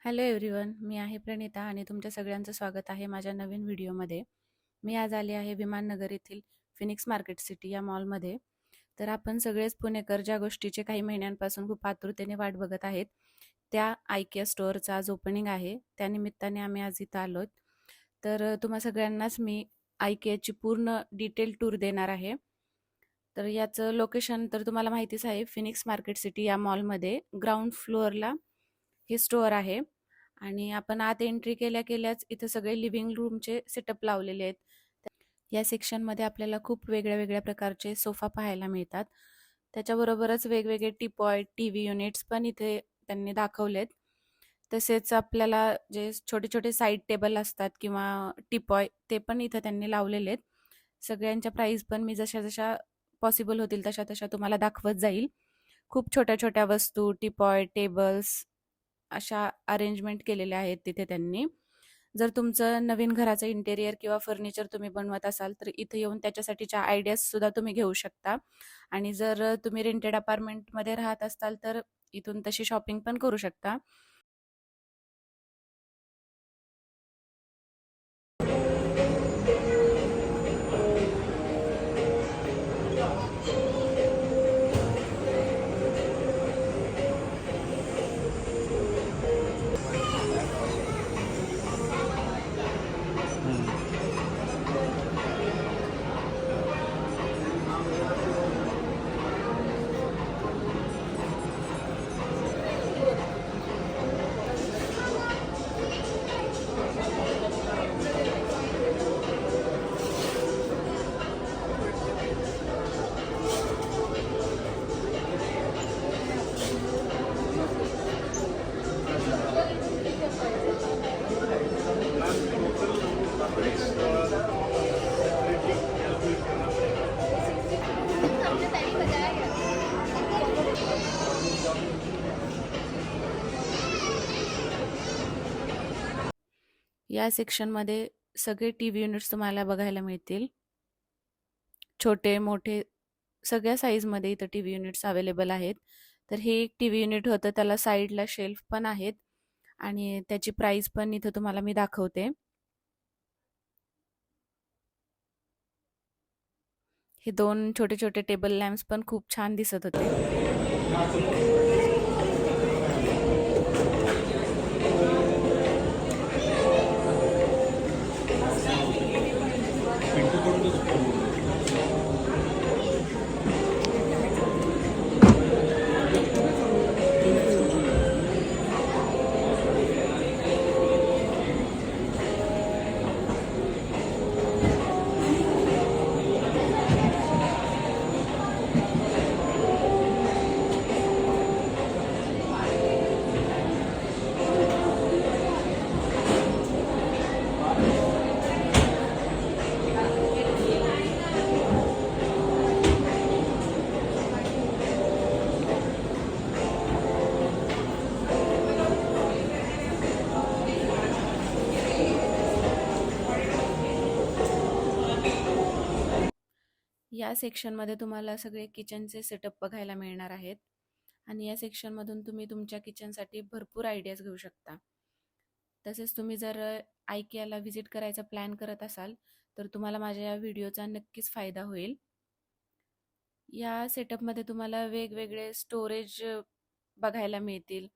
Hello everyone, मी आहे प्रणिता आणि तुमच्या सगळ्यांचं स्वागत आहे माझ्या नवीन व्हिडिओमध्ये. मी आज आली आहे विमाननगर येथील फिनिक्स मार्केट सिटी या मॉलमध्ये. तर आपण सगळेच पुणेकर ज्या गोष्टीचे काही महिन्यांपासून खूप आतुरतेने वाट बघत आहेत, त्या आयकिया स्टोअरचा आज ओपनिंग आहे. त्यानिमित्ताने आम्ही आज इथं आलोत. तर तुम्हा सगळ्यांनाच मी आयकियाची पूर्ण डिटेल टूर देणार आहे. तर याचं लोकेशन तर तुम्हाला माहितीच आहे, फिनिक्स मार्केट सिटी या मॉलमध्ये ग्राउंड फ्लोअरला हे स्टोअर आहे. आणि आपण आत एंट्री केल्या केल्याच इथं सगळे लिव्हिंग रूमचे सेटअप लावलेले आहेत. या सेक्शनमध्ये आपल्याला खूप वेगळ्या वेगळ्या प्रकारचे सोफा पाहायला मिळतात. त्याच्याबरोबरच वेगवेगळे टीपॉय, टीव्ही युनिट्स पण इथे त्यांनी दाखवलेत. तसेच आपल्याला जे छोटे छोटे साईड टेबल असतात किंवा टीपॉय, ते पण इथं त्यांनी लावलेले आहेत. सगळ्यांच्या प्राइस पण मी जशा जशा पॉसिबल होतील तशा तशा तुम्हाला दाखवत जाईल. खूप छोट्या छोट्या वस्तू, टीपॉय, टेबल्स अशा अरेंजमेंट केलेल्या आहेत तिथे त्यांनी. जर तुमचं नवीन घराचं इंटेरियर किंवा फर्निचर तुम्ही बनवत असाल तर इथे येऊन त्याच्यासाठीच्या आयडियाज सुद्धा तुम्ही घेऊ शकता. आणि जर तुम्ही रेंटेड अपार्टमेंटमध्ये राहत असाल तर इथून तशी शॉपिंग पण करू शकता. या सेक्शनमध्ये सगळे टीव्ही युनिट्स तुम्हाला बघायला मिळतील. छोटे मोठे सगळ्या साईजमध्ये इथं टीव्ही युनिट्स अवेलेबल आहेत. तर हे एक टीव्ही युनिट होतं, त्याला साईडला शेल्फ पण आहेत आणि त्याची प्राइस पण इथं तुम्हाला मी दाखवते. हे दोन छोटे छोटे टेबल लॅम्प्स पण खूप छान दिसत होते. या सेक्शनमध्ये तुम्हाला सगळे किचनचे सेटअप बघायला मिळणार आहेत. आणि या सेक्शनमधून तुम्ही तुमच्या किचनसाठी भरपूर आयडियाज घेऊ शकता. तसेच तुम्ही जर आयकियाला व्हिजिट करायचा प्लॅन करत असाल तर तुम्हाला माझ्या या व्हिडिओचा नक्कीच फायदा होईल. या सेटअपमध्ये तुम्हाला वेगवेगळे स्टोरेज बघायला मिळतील.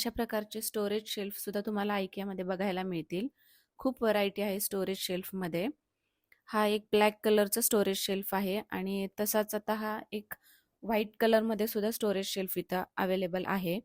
अशा प्रकारचे स्टोरेज शेल्फसुद्धा तुम्हाला IKEAमध्ये बघायला मिळतील. खूप व्हरायटी आहे स्टोरेज शेल्फमध्ये. हा एक ब्लॅक कलरचा स्टोरेज शेल्फ आहे आणि तसाच आता हा एक व्हाईट कलरमध्ये सुद्धा स्टोरेज शेल्फ इथं अवेलेबल आहे.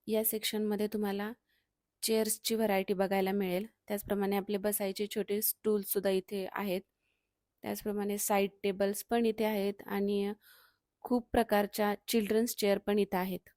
या सेक्शनमध्ये तुम्हाला चेअर्सची व्हरायटी बघायला मिळेल. त्याचप्रमाणे आपले बसायचे छोटे स्टूलसुद्धा इथे आहेत. त्याचप्रमाणे साईड टेबल्स पण इथे आहेत आणि खूप प्रकारच्या चिल्ड्रन्स चेअर पण इथे आहेत.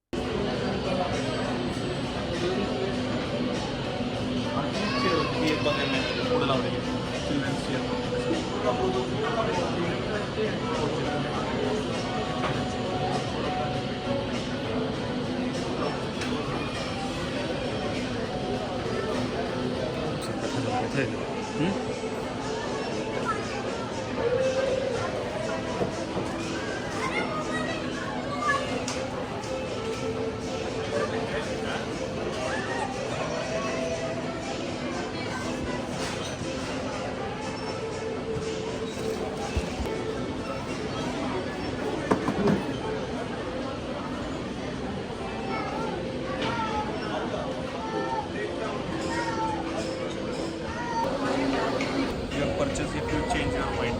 Your purchase if you change your mind.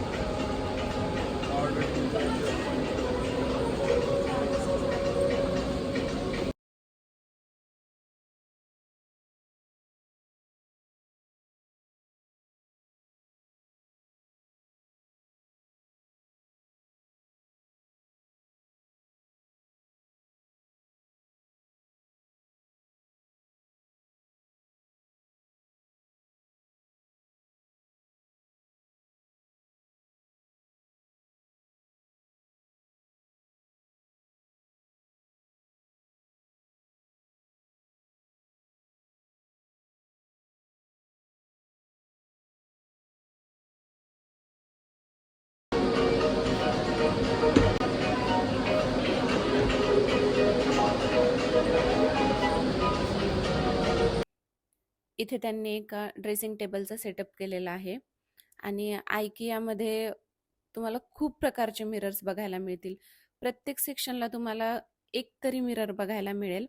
इथे त्यांनी एका ड्रेसिंग टेबलचा सेटअप केलेला आहे आणि IKEAमध्ये तुम्हाला खूप प्रकारचे मिरर्स बघायला मिळतील. प्रत्येक सेक्शनला तुम्हाला एक तरी मिरर बघायला मिळेल.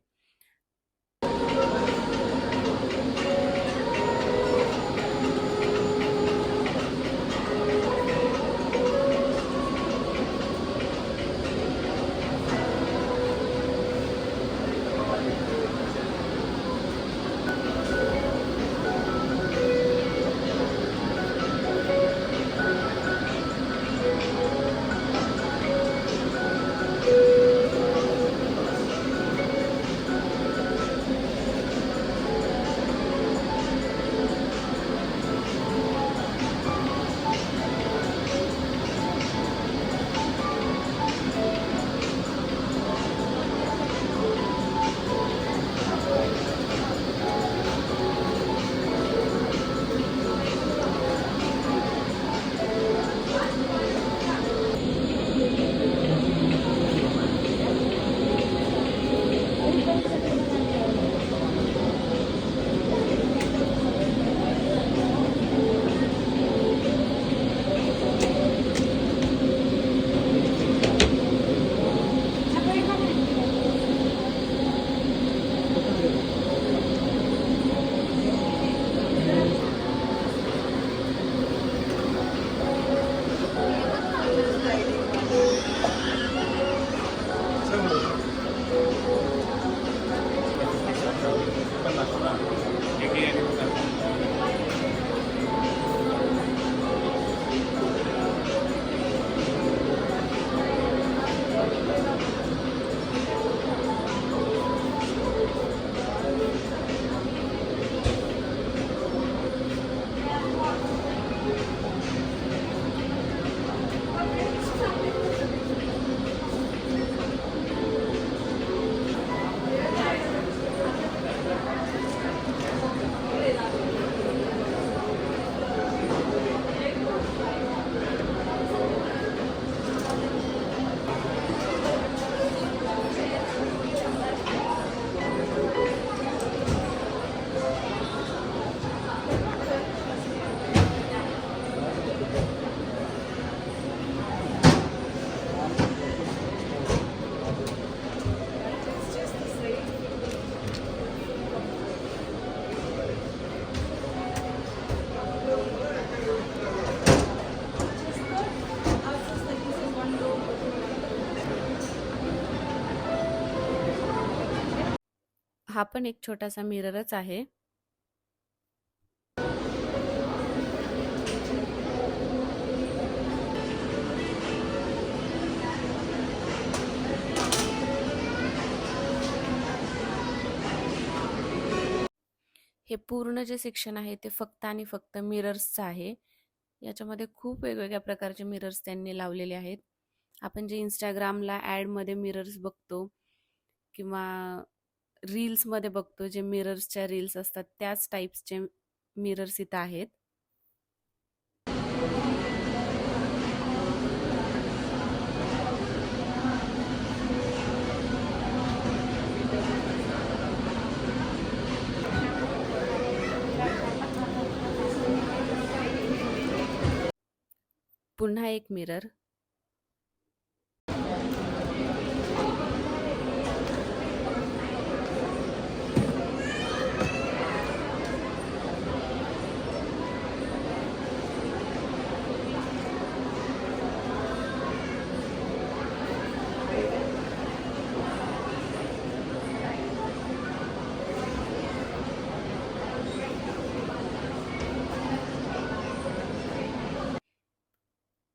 हा पण एक छोटासा मिररच आहे. हे पूर्ण जे सेक्शन आहे ते फक्त आणि फक्त मिरर्सचं आहे. याच्यामध्ये खूप वेगवेगळ्या प्रकारचे मिरर्स त्यांनी लावलेले आहेत. आपण जे इंस्टाग्रामला ॲडमध्ये मिरर्स बघतो किंवा रील्समध्ये बघतो, जे मिरर्सच्या रील्स असतात त्याच टाईप्सचे मिरर्स इथं आहेत. पुन्हा एक मिरर.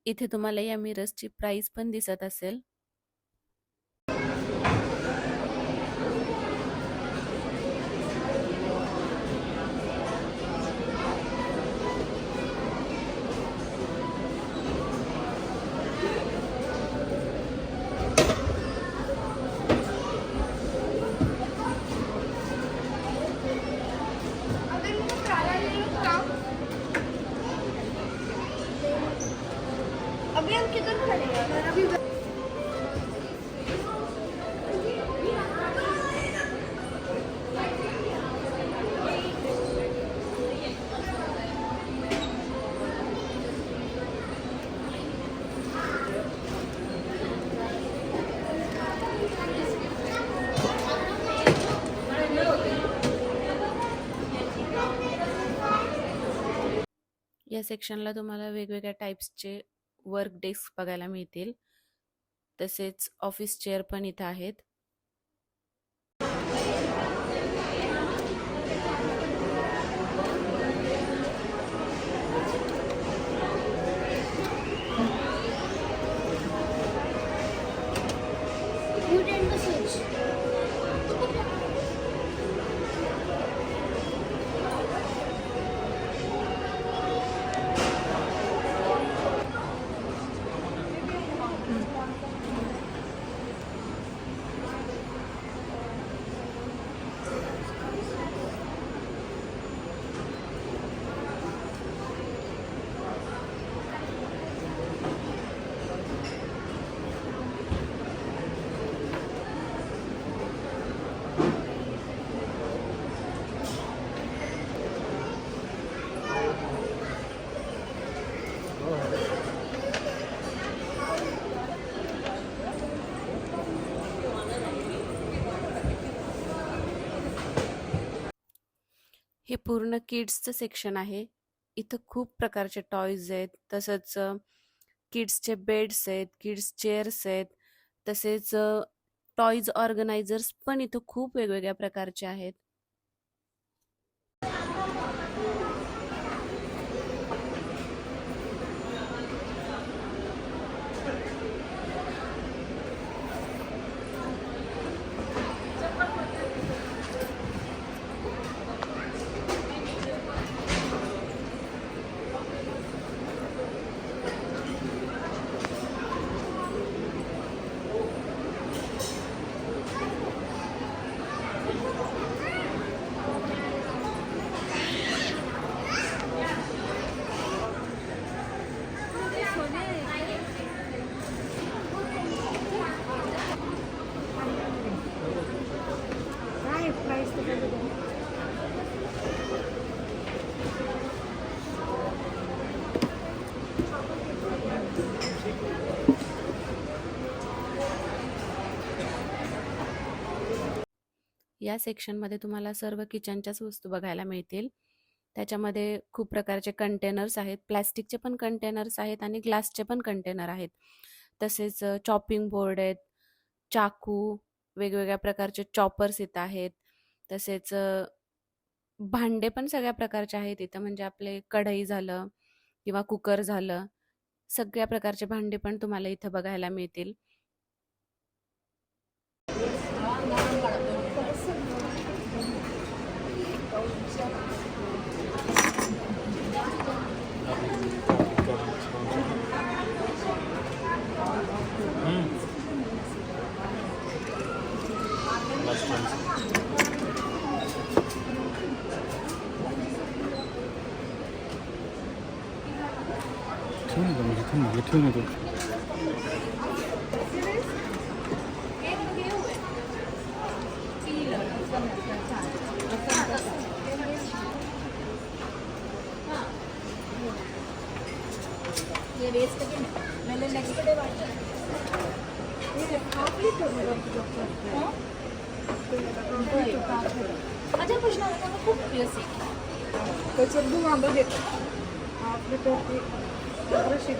इथे तुम्हाला या मिरर्सची प्राइस पण दिसत असेल. अभी हम किधर खड़े हैं? या सेक्शनला तुम्हाला वेगवेगळ्या टाईप्सचे वर्क डेस्क बघायला मिळतील. तसेच ऑफिस चेअर पण इथं आहेत. Food and massage. हे पूर्ण किड्सचं सेक्शन आहे. इथं खूप प्रकारचे टॉयज आहेत. तसंच किड्सचे बेड्स आहेत, किड्स चेअर्स आहेत. तसेच टॉयज ऑर्गनायझर्स पण इथं खूप वेगवेगळ्या प्रकारचे आहेत. या सेक्शनमध्ये तुम्हाला सर्व किचनच्याच वस्तू बघायला मिळतील. त्याच्यामध्ये खूप प्रकारचे कंटेनर्स आहेत. प्लॅस्टिकचे पण कंटेनर्स आहेत आणि ग्लासचे पण कंटेनर आहेत. तसेच चॉपिंग बोर्ड आहेत, चाकू, वेगवेगळ्या प्रकारचे चॉपर्स इथं आहेत. तसेच भांडे पण सगळ्या प्रकारचे आहेत इथं, म्हणजे आपले कढई झालं किंवा कुकर झालं, सगळ्या प्रकारचे भांडे पण तुम्हाला इथं बघायला मिळतील. ठेवून येतो. ये वेस्ट के मैंने नेक्स्ट डे बात अच्छा कुछ ना होता खूप दिवस त्याच्यात दूध आंबा घेतो आपले टोपी रशीद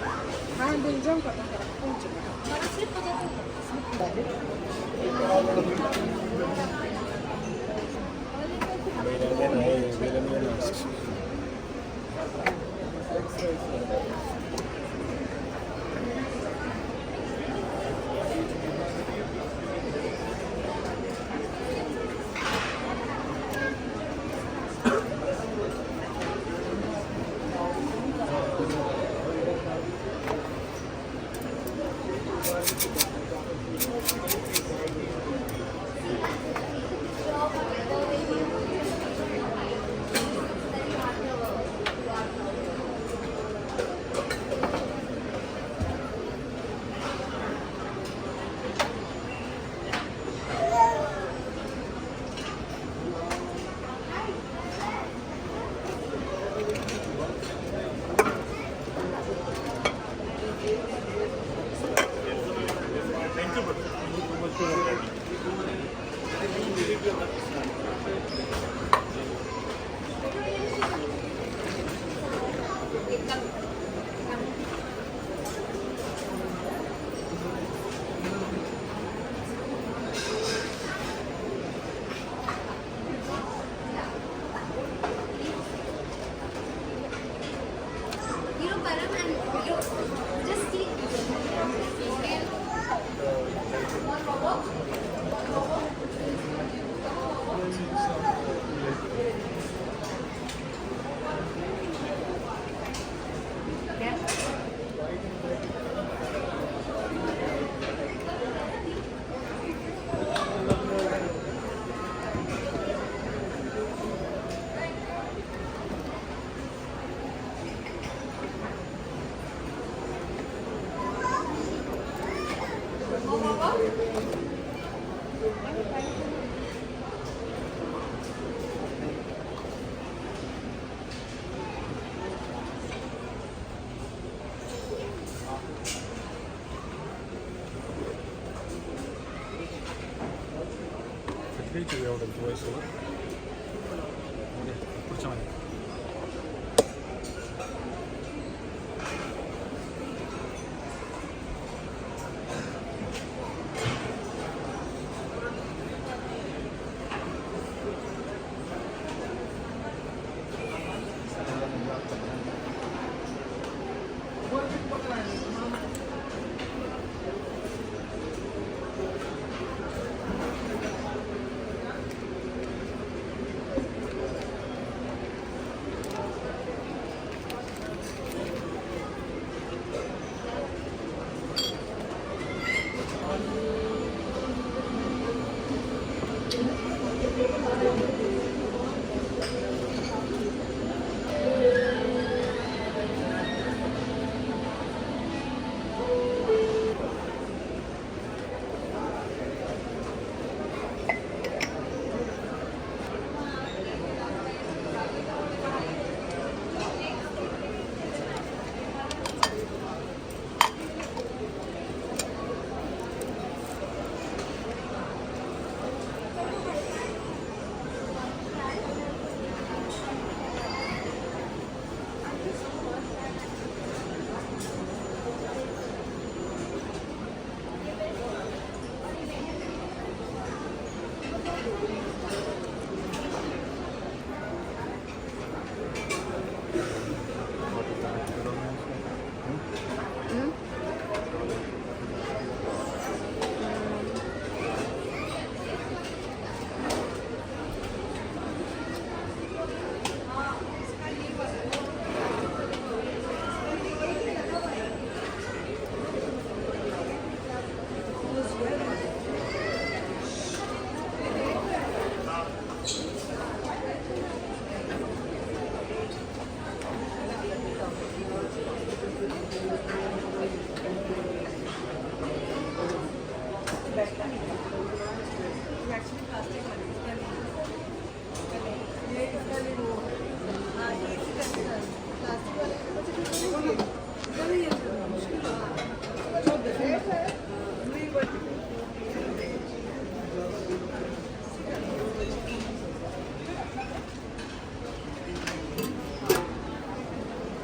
हा बिल जाऊ का मला स्लिप तुमच्या एवढं वयसोबत पुढच्या महिन्यात.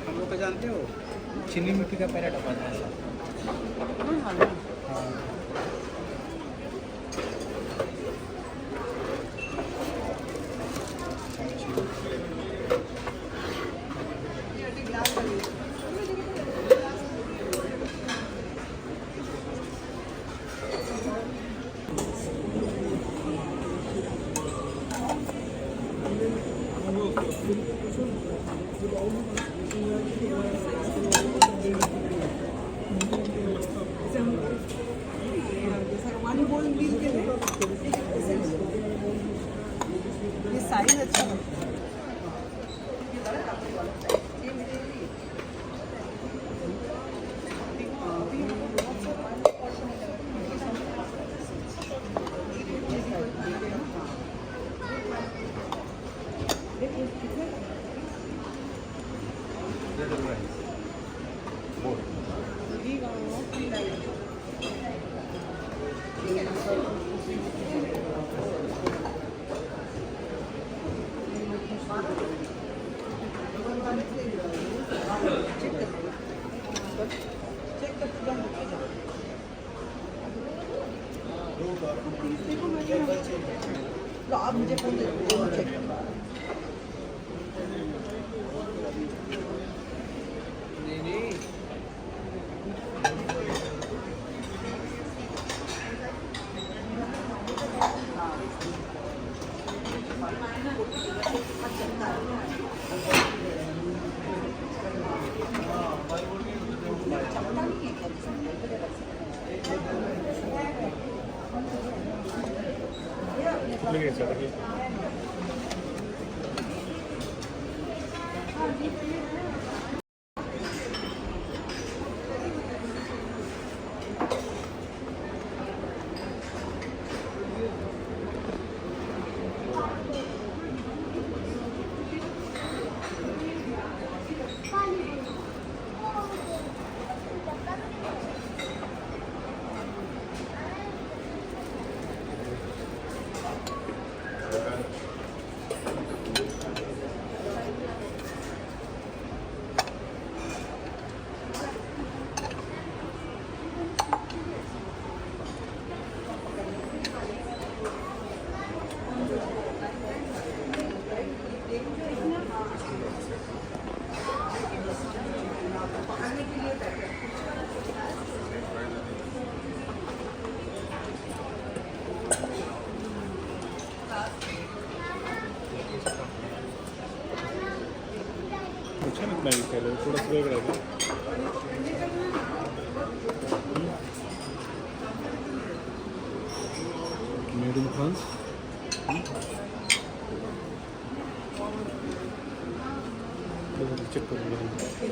हम लोग का जानते हो चीनी मिट्टी का पैरा डब्बा था ऐसा। हाँ। ये साइज अच्छा है। तो आप मुझे फोन दे चेक कुठलं घ्यायचं आता हे? छान आहेत मॅगी खायला थोडंसं वेगळं आहे मेड इन फ्रान्स. चेक करून घ्या.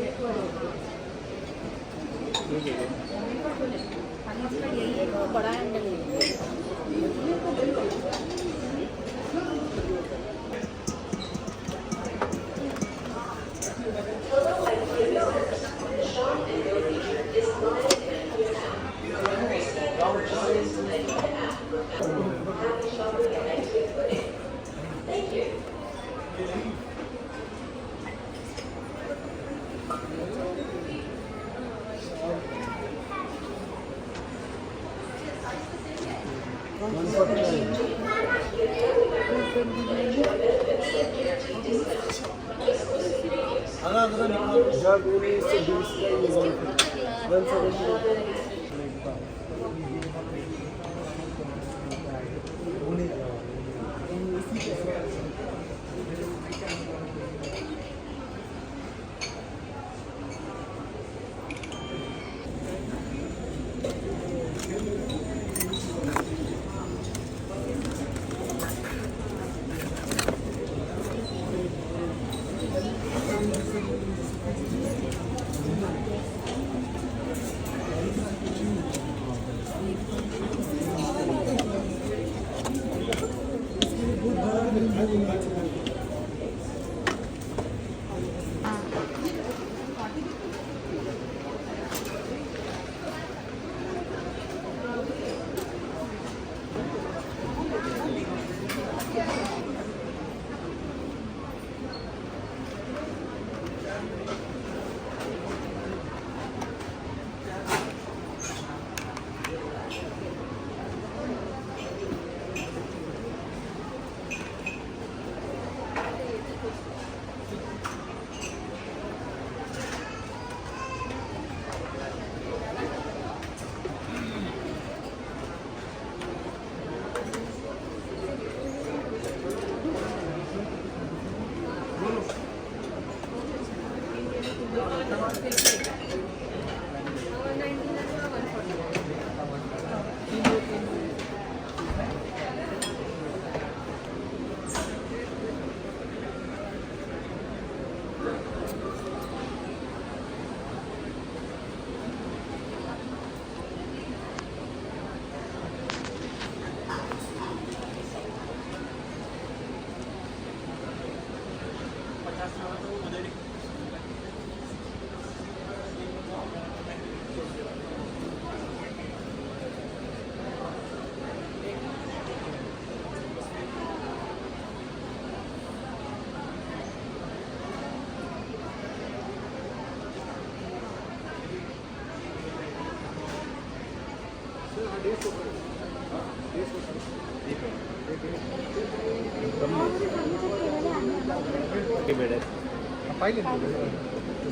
पाहिजे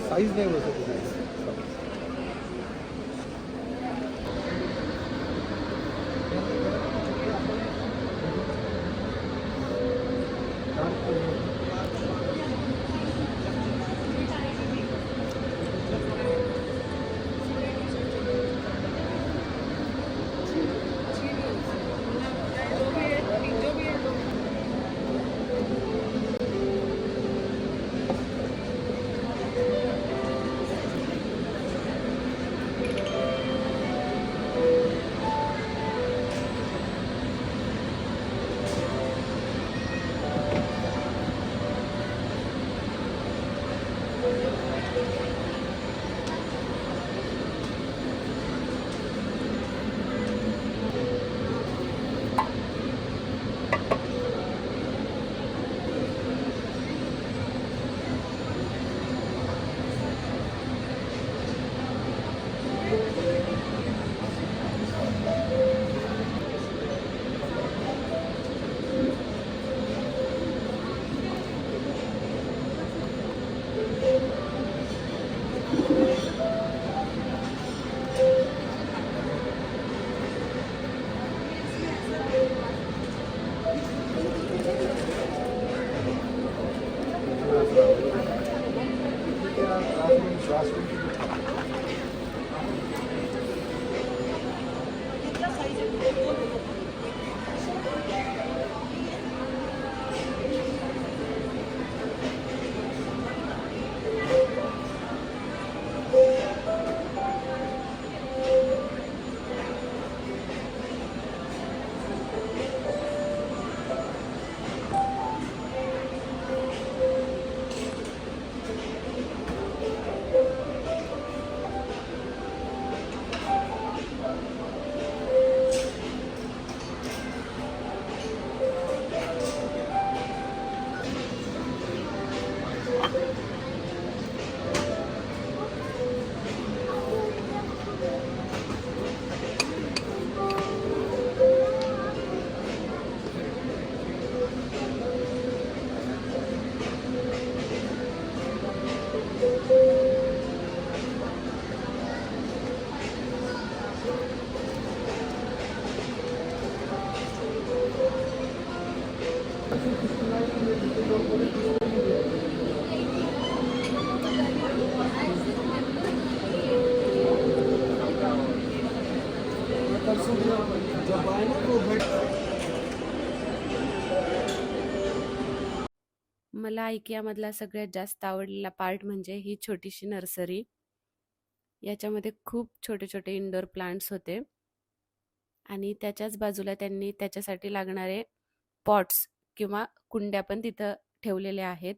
साईज नाही बसत. मला IKEA सगळ्यात जास्त आवडलेला पार्ट म्हणजे ही छोटीशी नर्सरी. याच्यामध्ये खूप छोटे छोटे इंडोर प्लांट्स होते आणि त्याच्याच बाजूला त्यांनी त्याच्यासाठी लागणारे पॉट्स किंवा कुंड्या पण तिथं ठेवलेल्या आहेत.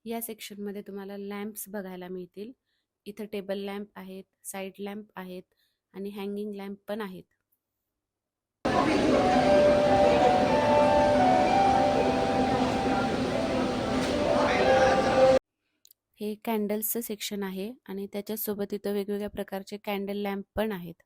या सेक्शनमध्ये तुम्हाला लॅम्प्स बघायला मिळतील. इथं टेबल लॅम्प आहेत, साईड लॅम्प आहेत आणि हँगिंग लॅम्प पण आहेत. हे कॅन्डल्सचं सेक्शन आहे आणि त्याच्यासोबत इथं वेगवेगळ्या प्रकारचे कॅन्डल लॅम्प पण आहेत.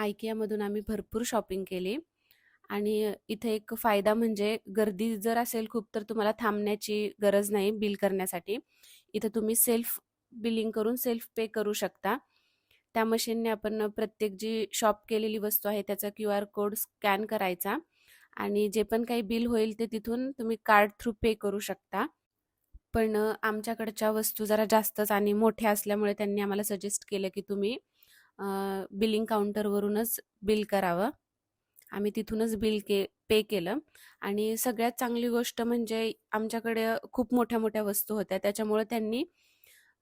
आयकियामधून आम्ही भरपूर शॉपिंग केली आणि इथे एक फायदा म्हणजे गर्दी जर असेल खूप तर तुम्हाला थांबण्याची गरज नाही बिल करण्यासाठी. इथं तुम्ही सेल्फ बिलिंग करून सेल्फ पे करू शकता. त्या मशीनने आपण प्रत्येक जी शॉप केलेली वस्तू आहे त्याचा QR कोड स्कॅन करायचा आणि जे पण काही बिल होईल ते तिथून तुम्ही कार्ड थ्रू पे करू शकता. पण आमच्याकडच्या वस्तू जरा जास्तच आणि मोठ्या असल्यामुळे त्यांनी आम्हाला सजेस्ट केलं की तुम्ही बिलिंग काउंटरवरूनच बिल करावं. आम्ही तिथूनच पे केलं आणि सगळ्यात चांगली गोष्ट म्हणजे आमच्याकडे खूप मोठ्या मोठ्या वस्तू होत्या त्याच्यामुळे त्यांनी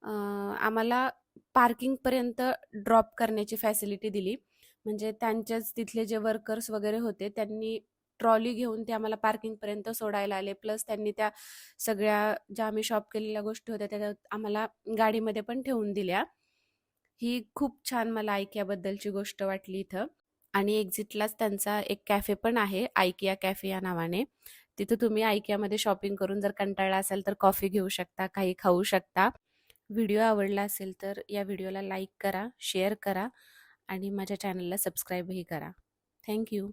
आम्हाला पार्किंगपर्यंत ड्रॉप करण्याची फॅसिलिटी दिली. म्हणजे त्यांच्याच तिथले जे वर्कर्स वगैरे होते त्यांनी ट्रॉली घेऊन ते आम्हाला पार्किंगपर्यंत सोडायला आले. प्लस त्यांनी त्या सगळ्या ज्या आम्ही शॉप केलेल्या गोष्टी होत्या त्या आम्हाला गाडीमध्ये पण ठेवून दिल्या. ही खूप छान मला IKEAबद्दलची गोष्ट वाटली इथं. आणि एक्झिटलाच त्यांचा एक कॅफे पण आहे IKEA कॅफे या नावाने. तिथं तुम्ही IKEAमध्ये शॉपिंग करून जर कंटाळला असाल तर कॉफी घेऊ शकता, काही खाऊ शकता. व्हिडिओ आवडला असेल तर या व्हिडिओला लाईक करा, शेअर करा आणि माझ्या चॅनलला सबस्क्राईबही करा. Thank you.